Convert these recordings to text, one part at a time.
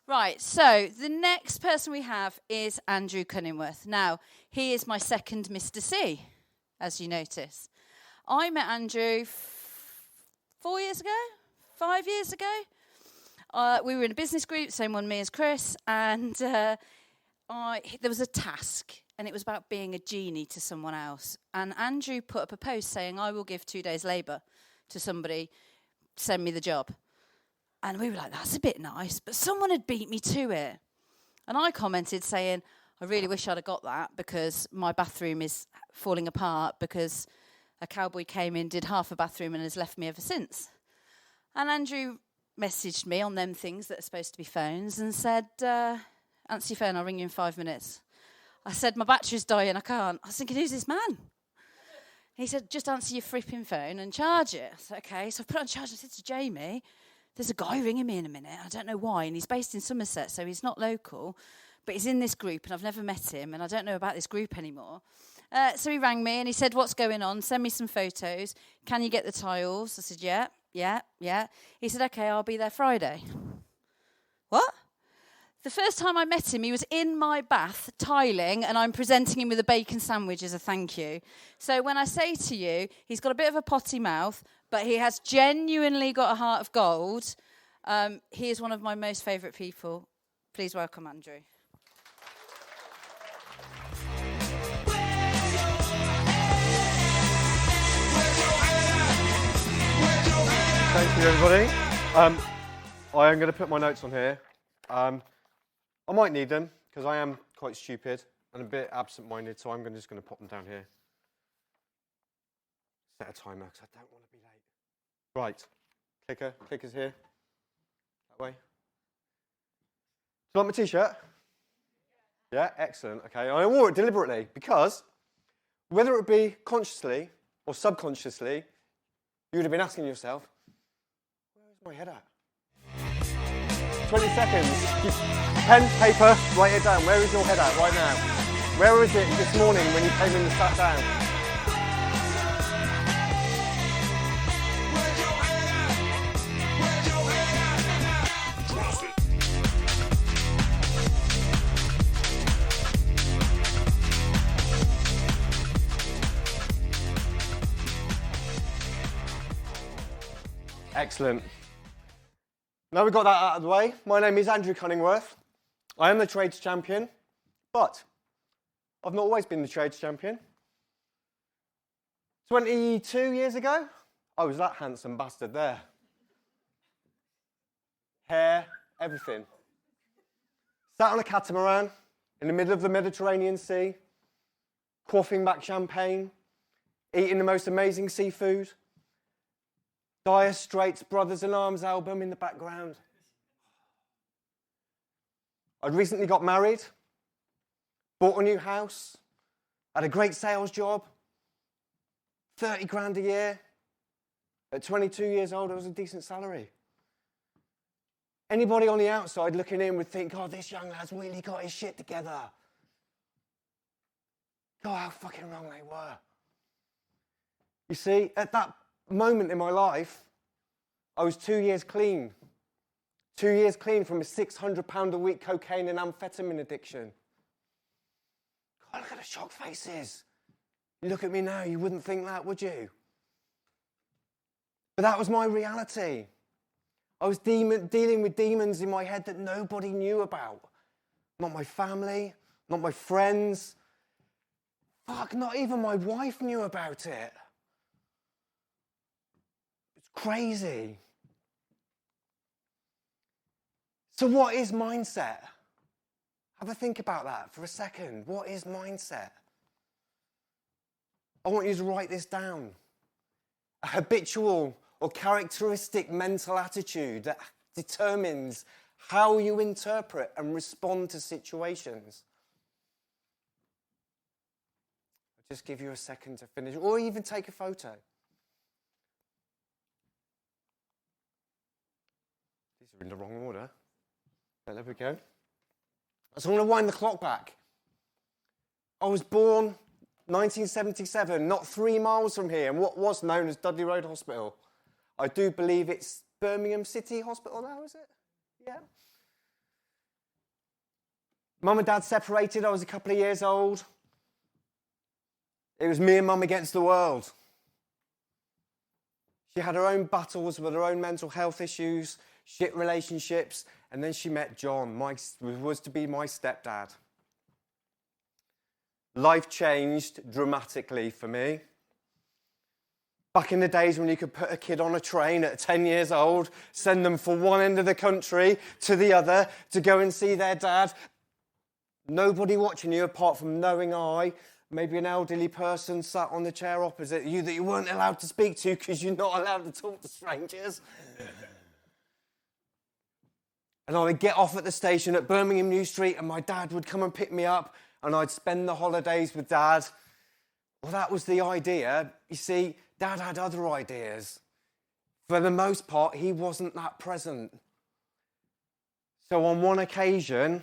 Right, so the next person we have is Andrew Cunningwoth. Now, he is my second Mr. C, as you notice. I met Andrew 4 years ago, 5 years ago. We were in a business group, same one me as Chris, and there was a task, and it was about being a genie to someone else. And Andrew put up a post saying, I will give 2 days' labour to somebody, send me the job. And we were like, that's a bit nice, but someone had beat me to it. And I commented saying, I really wish I'd have got that because my bathroom is falling apart because a cowboy came in, did half a bathroom and has left me ever since. And Andrew messaged me on them things that are supposed to be phones and said, answer your phone, I'll ring you in 5 minutes. I said, my battery's dying, I can't. I was thinking, who's this man? He said, just answer your flipping phone and charge it. I said, okay. So I put it on charge and I said to Jamie, there's a guy ringing me in a minute. I don't know why. And he's based in Somerset, so he's not local. But he's in this group, and I've never met him, and I don't know about this group anymore. So he rang me, and he said, what's going on? Send me some photos. Can you get the tiles? I said, yeah. He said, okay, I'll be there Friday. What? The first time I met him, he was in my bath tiling, and I'm presenting him with a bacon sandwich as a thank you. So when I say to you, he's got a bit of a potty mouth, but he has genuinely got a heart of gold. He is one of my most favourite people. Please welcome Andrew. Thank you, everybody. I am going to put my notes on here. I might need them because I am quite stupid and a bit absent-minded, so I'm just going to pop them down here. Set a timer because I don't want to be late. Right, clicker's here. That way. Do you like my t-shirt? Yeah, excellent. Okay, I wore it deliberately because whether it be consciously or subconsciously, you would have been asking yourself, where's my head at? 20 seconds. Pen, paper, write it down. Where is your head at right now? Where was it this morning when you came in and sat down? Excellent. Now we've got that out of the way, my name is Andrew Cunningworth. I am the trades champion, but I've not always been the trades champion. 22 years ago, I was that handsome bastard there. Hair, everything. Sat on a catamaran in the middle of the Mediterranean Sea, quaffing back champagne, eating the most amazing seafood, Dire Straits' Brothers in Arms album in the background. I'd recently got married, bought a new house, had a great sales job, 30 grand a year. At 22 years old, it was a decent salary. Anybody on the outside looking in would think, oh, this young lad's really got his shit together. God, how fucking wrong they were. You see, at that moment in my life, I was 2 years clean. 2 years clean from a £600 a week cocaine and amphetamine addiction. God, look at the shocked faces. You look at me now, you wouldn't think that, would you? But that was my reality. I was dealing with demons in my head that nobody knew about. Not my family, not my friends. Fuck, not even my wife knew about it. It's crazy. So what is mindset? Have a think about that for a second. What is mindset? I want you to write this down. A habitual or characteristic mental attitude that determines how you interpret and respond to situations. I'll just give you a second to finish, or even take a photo. These are in the wrong order. But there we go. So I'm going to wind the clock back. I was born 1977, not 3 miles from here, in what was known as Dudley Road Hospital. I do believe it's Birmingham City Hospital now, is it? Yeah. Mum and Dad separated. I was a couple of years old. It was me and Mum against the world. She had her own battles with her own mental health issues, shit relationships, and then she met John, was to be my stepdad. Life changed dramatically for me. Back in the days when you could put a kid on a train at 10 years old, send them from one end of the country to the other to go and see their dad, nobody watching you apart from knowing maybe an elderly person sat on the chair opposite you that you weren't allowed to speak to because you're not allowed to talk to strangers. And I would get off at the station at Birmingham New Street and my dad would come and pick me up and I'd spend the holidays with Dad. Well, that was the idea. You see, Dad had other ideas. For the most part, he wasn't that present. So on one occasion,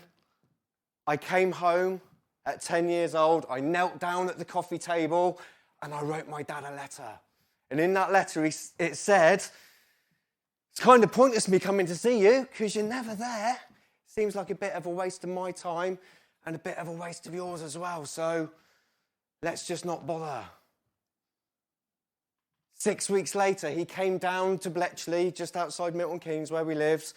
I came home at 10 years old, I knelt down at the coffee table and I wrote my dad a letter. And in that letter, it said, it's kind of pointless me coming to see you because you're never there. Seems like a bit of a waste of my time and a bit of a waste of yours as well. So let's just not bother. 6 weeks later, he came down to Bletchley, just outside Milton Keynes, where we lived,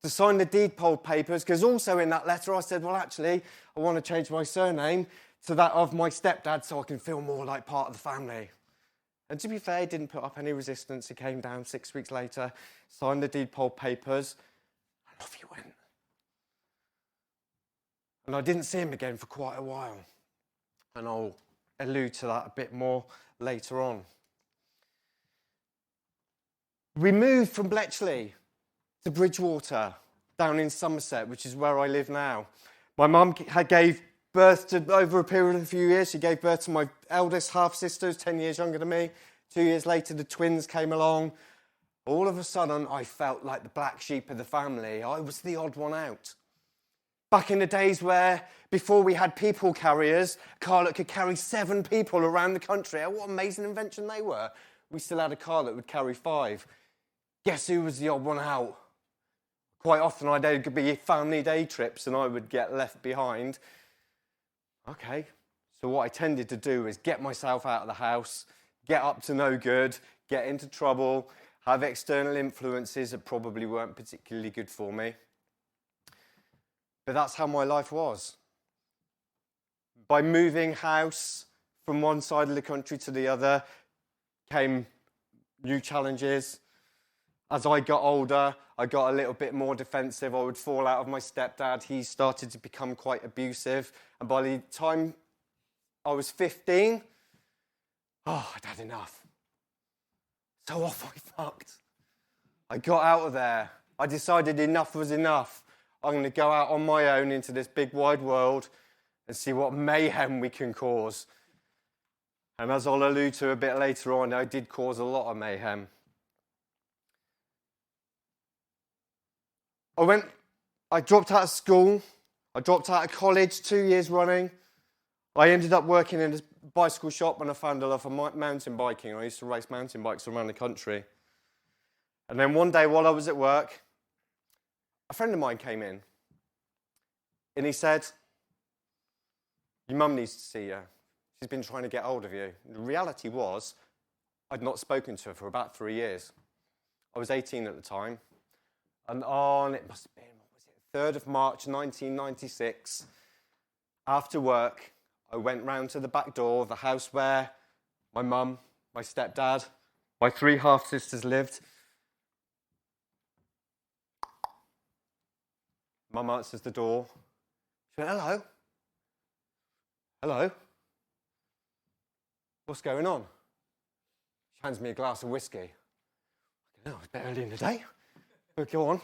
to sign the deed poll papers, because also in that letter I said, well, actually, I want to change my surname to that of my stepdad so I can feel more like part of the family. And to be fair, he didn't put up any resistance. He came down 6 weeks later, signed the deed poll papers, and off he went. And I didn't see him again for quite a while. And I'll allude to that a bit more later on. We moved from Bletchley to Bridgewater, down in Somerset, which is where I live now. My mum gave birth to, over a period of a few years, she gave birth to my eldest half-sister, who's 10 years younger than me. 2 years later, the twins came along. All of a sudden, I felt like the black sheep of the family. I was the odd one out. Back in the days where, before we had people carriers, a car that could carry 7 people around the country. What an amazing invention they were. We still had a car that would carry 5. Guess who was the odd one out? Quite often there could be family day trips and I would get left behind. Okay, so what I tended to do is get myself out of the house, get up to no good, get into trouble, have external influences that probably weren't particularly good for me. But that's how my life was. By moving house from one side of the country to the other came new challenges. As I got older, I got a little bit more defensive. I would fall out of my stepdad. He started to become quite abusive. And by the time I was 15, I'd had enough. So off I fucked. I got out of there. I decided enough was enough. I'm going to go out on my own into this big wide world and see what mayhem we can cause. And as I'll allude to a bit later on, I did cause a lot of mayhem. I dropped out of school. I dropped out of college 2 years running. I ended up working in a bicycle shop and I found a love for mountain biking. I used to race mountain bikes around the country. And then one day while I was at work, a friend of mine came in and he said, your mum needs to see you. She's been trying to get hold of you. The reality was, I'd not spoken to her for about 3 years. I was 18 at the time. And on, it must have been, 3rd of March 1996, after work, I went round to the back door of the house where my mum, my stepdad, my 3 half-sisters lived. Mum answers the door. She went, hello. Hello. What's going on? She hands me a glass of whiskey. No, it's a bit early in the day. But go on.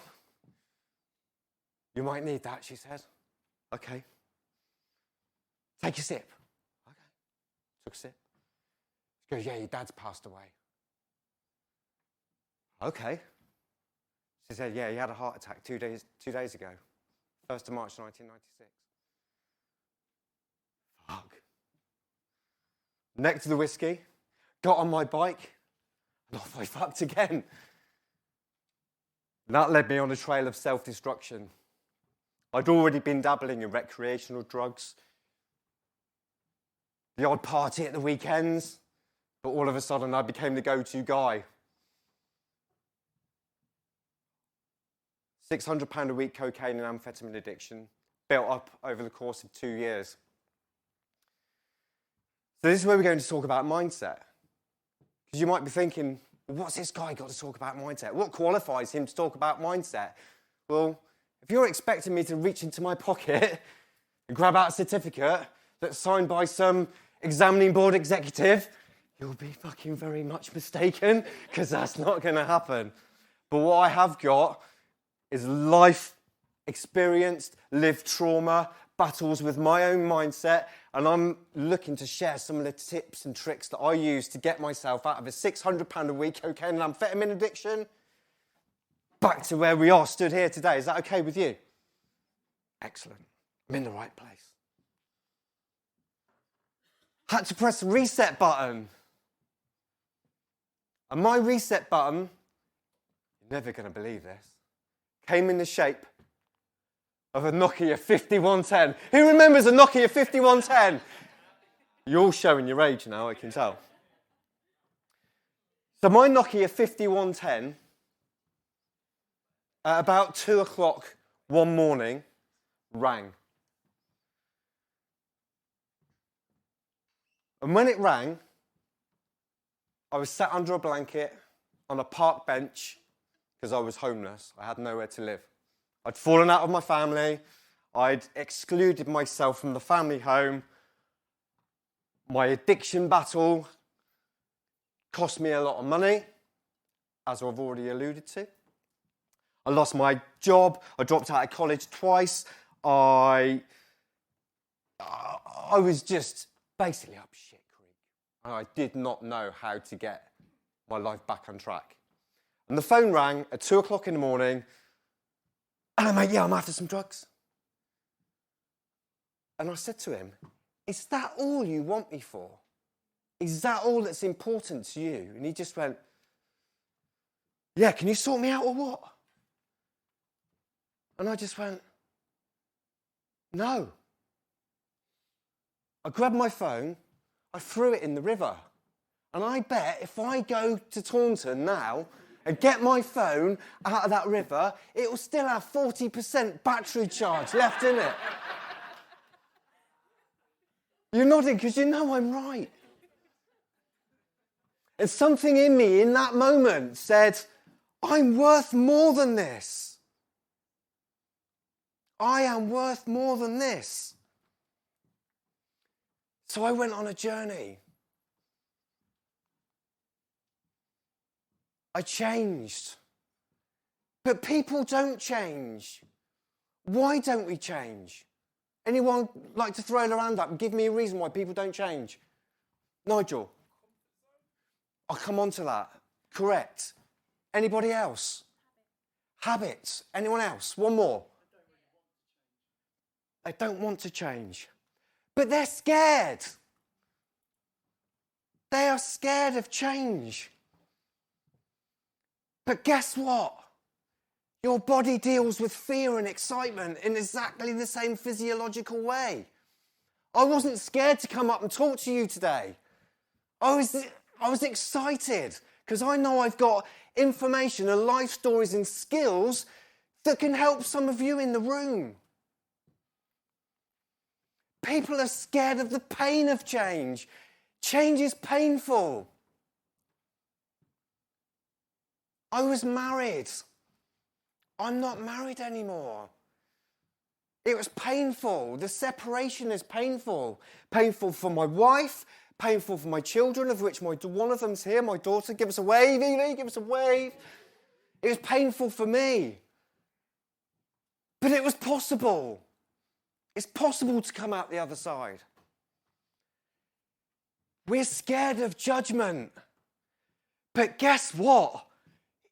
You might need that, she said. Okay. Take a sip. Okay. Took a sip. She goes, yeah, your dad's passed away. Okay. She said, yeah, he had a heart attack 2 days ago. 1st of March 1996. Fuck. Necked to the whiskey, got on my bike, and off I fucked again. And that led me on a trail of self-destruction. I'd already been dabbling in recreational drugs, the odd party at the weekends, but all of a sudden I became the go-to guy. £600 a week cocaine and amphetamine addiction built up over the course of 2 years. So this is where we're going to talk about mindset. Because you might be thinking, well, what's this guy got to talk about mindset? What qualifies him to talk about mindset? Well, if you're expecting me to reach into my pocket and grab out a certificate that's signed by some examining board executive, you'll be fucking very much mistaken, because that's not going to happen. But what I have got is life experienced, lived trauma, battles with my own mindset, and I'm looking to share some of the tips and tricks that I use to get myself out of a £600 a week cocaine and amphetamine addiction back to where we are stood here today. Is that okay with you? Excellent. I'm in the right place. Had to press the reset button. And my reset button, you're never going to believe this, came in the shape of a Nokia 5110. Who remembers a Nokia 5110? You're all showing your age now, I can tell. So my Nokia 5110, at about 2 o'clock one morning, rang. And when it rang, I was sat under a blanket on a park bench because I was homeless. I had nowhere to live. I'd fallen out of my family. I'd excluded myself from the family home. My addiction battle cost me a lot of money, as I've already alluded to. I lost my job. I dropped out of college twice. I was just basically up shit creek. And I did not know how to get my life back on track. And the phone rang at 2 o'clock in the morning. Hello, mate, yeah, I'm after some drugs. And I said to him, is that all you want me for? Is that all that's important to you? And he just went, yeah, can you sort me out or what? And I just went, no. I grabbed my phone, I threw it in the river. And I bet if I go to Taunton now and get my phone out of that river, it will still have 40% battery charge left in it. You're nodding because you know I'm right. And something in me in that moment said, I'm worth more than this. I am worth more than this. So I went on a journey. I changed. But people don't change. Why don't we change? Anyone like to throw their hand up and give me a reason why people don't change? Nigel? I'll come on to that. Correct. Anybody else? Habits. Anyone else? One more. They don't want to change. But they're scared. They are scared of change. But guess what? Your body deals with fear and excitement in exactly the same physiological way. I wasn't scared to come up and talk to you today. I was excited because I know I've got information and life stories and skills that can help some of you in the room. People are scared of the pain of change. Change is painful. I was married. I'm not married anymore. It was painful. The separation is painful. Painful for my wife, painful for my children, of which one of them's here, my daughter. Give us a wave, Evie, give us a wave. It was painful for me. But it was possible. It's possible to come out the other side. We're scared of judgment. But guess what?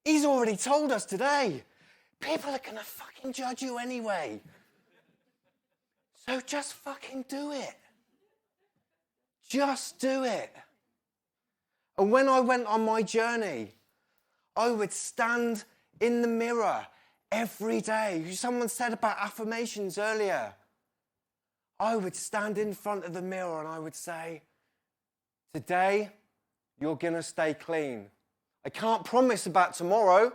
He's already told us today. People are going to fucking judge you anyway. So just fucking do it. Just do it. And when I went on my journey, I would stand in the mirror every day. Someone said about affirmations earlier. I would stand in front of the mirror and I would say, today, you're going to stay clean. I can't promise about tomorrow,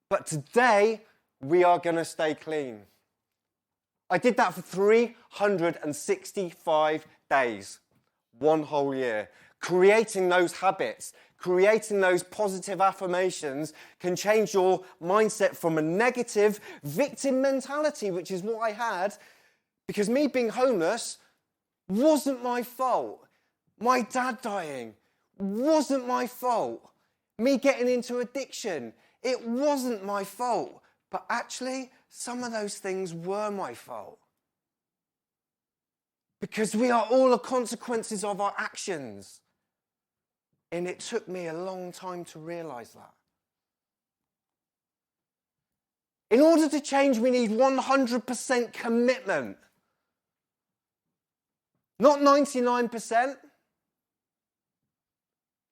but today, we are going to stay clean. I did that for 365 days, one whole year. Creating those habits, creating those positive affirmations can change your mindset from a negative victim mentality, which is what I had, because me being homeless wasn't my fault. My dad dying wasn't my fault. Me getting into addiction, it wasn't my fault. But actually, some of those things were my fault. Because we are all the consequences of our actions. And it took me a long time to realize that. In order to change, we need 100% commitment. Not 99%.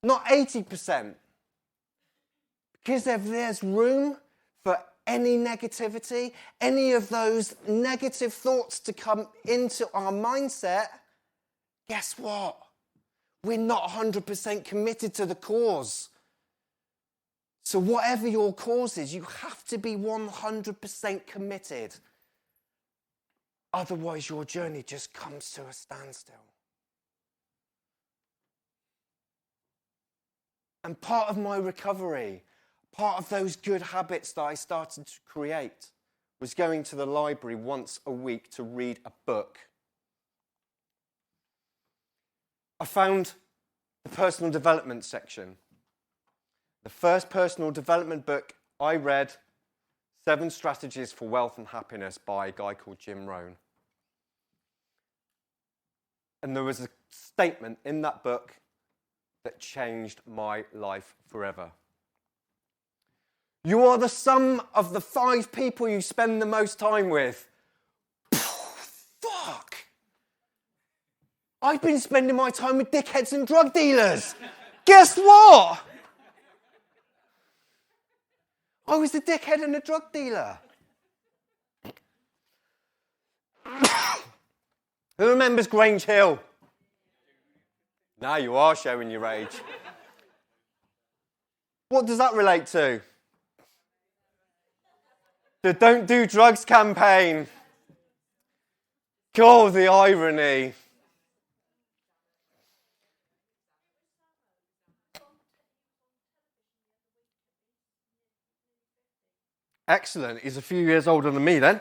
Not 80%. Because if there's room for any negativity, any of those negative thoughts to come into our mindset, guess what? We're not 100% committed to the cause. So whatever your cause is, you have to be 100% committed. Otherwise, your journey just comes to a standstill. And part of my recovery, part of those good habits that I started to create, was going to the library once a week to read a book. I found the personal development section. The first personal development book I read, 7 Strategies for Wealth and Happiness by a guy called Jim Rohn. And there was a statement in that book that changed my life forever. You are the sum of the 5 people you spend the most time with. Fuck! I've been spending my time with dickheads and drug dealers. Guess what? I was a dickhead and a drug dealer. Who remembers Grange Hill? Now you are showing your age. What does that relate to? The Don't Do Drugs campaign. God, the irony. Excellent. He's a few years older than me then.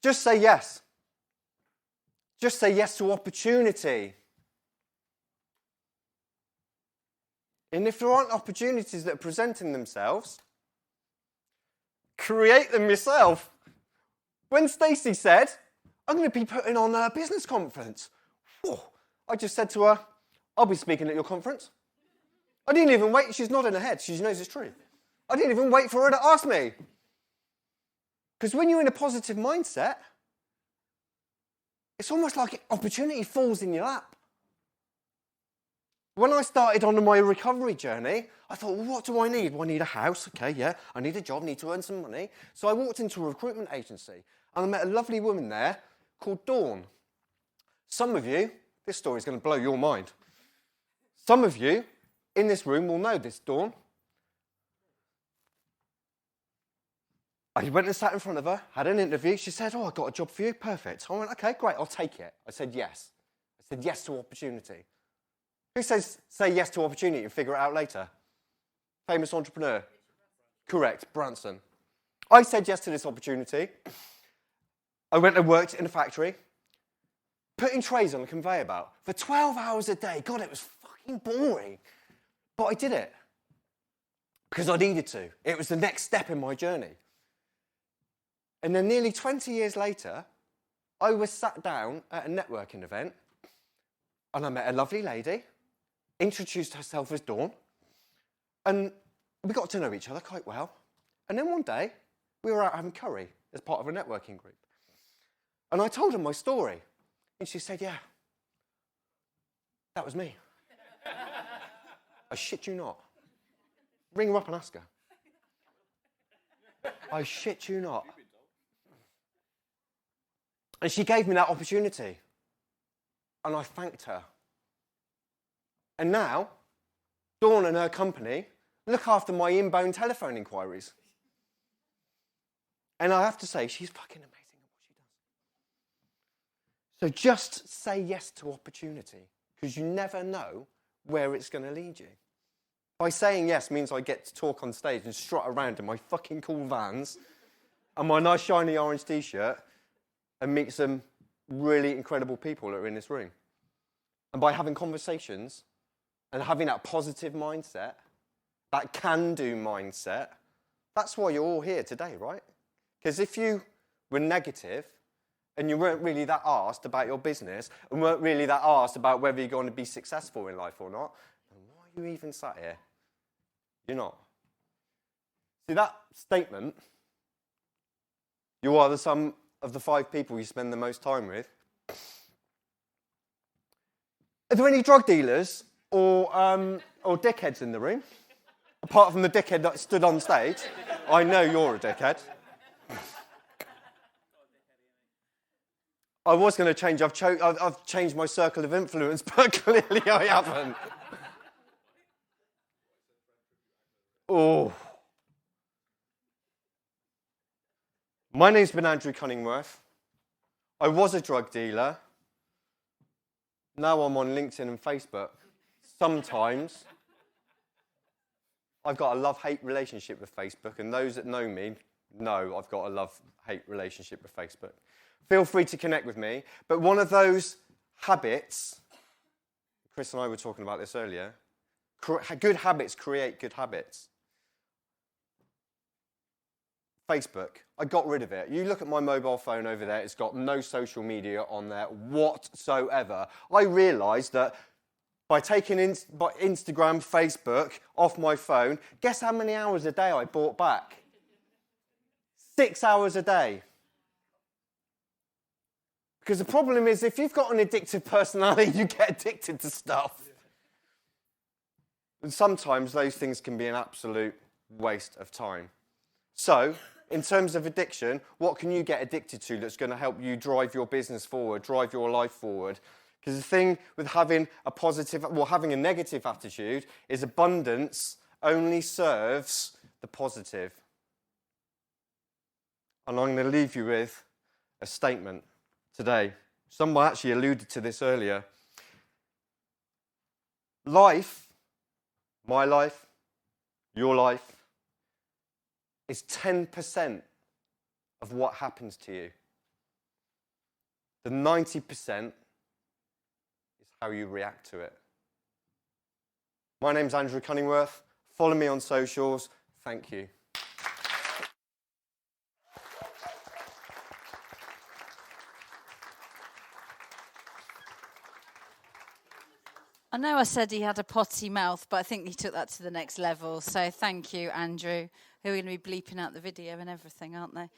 Just say yes. Just say yes to opportunity. And if there aren't opportunities that are presenting themselves, create them yourself. When Stacey said, I'm going to be putting on a business conference, I just said to her, I'll be speaking at your conference. I didn't even wait. She's nodding her head. She knows it's true. I didn't even wait for her to ask me. Because when you're in a positive mindset, it's almost like opportunity falls in your lap. When I started on my recovery journey, I thought, well, what do I need? Well, I need a house. Okay, yeah. I need a job, need to earn some money. So I walked into a recruitment agency and I met a lovely woman there called Dawn. Some of you, this story is going to blow your mind. Some of you in this room will know this Dawn. I went and sat in front of her, had an interview. She said, I got a job for you. Perfect. I went, okay, great, I'll take it. I said yes. I said yes to opportunity. Who says say yes to opportunity and figure it out later? Famous entrepreneur. Correct, Branson. I said yes to this opportunity. I went and worked in a factory, putting trays on a conveyor belt for 12 hours a day. God, it was fucking boring. But I did it because I needed to. It was the next step in my journey. And then nearly 20 years later, I was sat down at a networking event and I met a lovely lady, introduced herself as Dawn, and we got to know each other quite well. And then one day, we were out having curry as part of a networking group. And I told her my story. And she said, yeah, that was me. I shit you not. Ring her up and ask her. I shit you not. And she gave me that opportunity. And I thanked her. And now, Dawn and her company look after my inbound telephone inquiries. And I have to say, she's fucking amazing at what she does. So just say yes to opportunity, because you never know where it's going to lead you. By saying yes means I get to talk on stage and strut around in my fucking cool Vans and my nice shiny orange t-shirt and meet some really incredible people that are in this room. And by having conversations and having that positive mindset, that can-do mindset, that's why you're all here today, right? Because if you were negative and you weren't really that arsed about your business and weren't really that arsed about whether you're going to be successful in life or not, then why are you even sat here? You're not. See, that statement, you are the sum of the 5 people you spend the most time with. Are there any drug dealers or dickheads in the room? Apart from the dickhead that stood on stage. I know you're a dickhead. I was going to change. I've changed my circle of influence, but clearly I haven't. Oh. My name's been Andrew Cunningworth. I was a drug dealer. Now I'm on LinkedIn and Facebook. Sometimes I've got a love-hate relationship with Facebook, and those that know me know I've got a love-hate relationship with Facebook. Feel free to connect with me, but one of those habits, Chris and I were talking about this earlier, good habits create good habits. Facebook, I got rid of it. You look at my mobile phone over there, it's got no social media on there whatsoever. I realised that by taking Instagram, Facebook off my phone, guess how many hours a day I bought back? 6 hours a day. Because the problem is, if you've got an addictive personality, you get addicted to stuff. And sometimes those things can be an absolute waste of time. So, in terms of addiction, what can you get addicted to that's going to help you drive your business forward, drive your life forward? Because the thing with having a negative attitude is abundance only serves the positive. And I'm going to leave you with a statement today. Someone actually alluded to this earlier. Life, my life, your life, is 10% of what happens to you. The 90% is how you react to it. My name's Andrew Cunningworth. Follow me on socials. Thank you. I know I said he had a potty mouth, but I think he took that to the next level. So thank you, Andrew. Who are going to be bleeping out the video and everything, aren't they?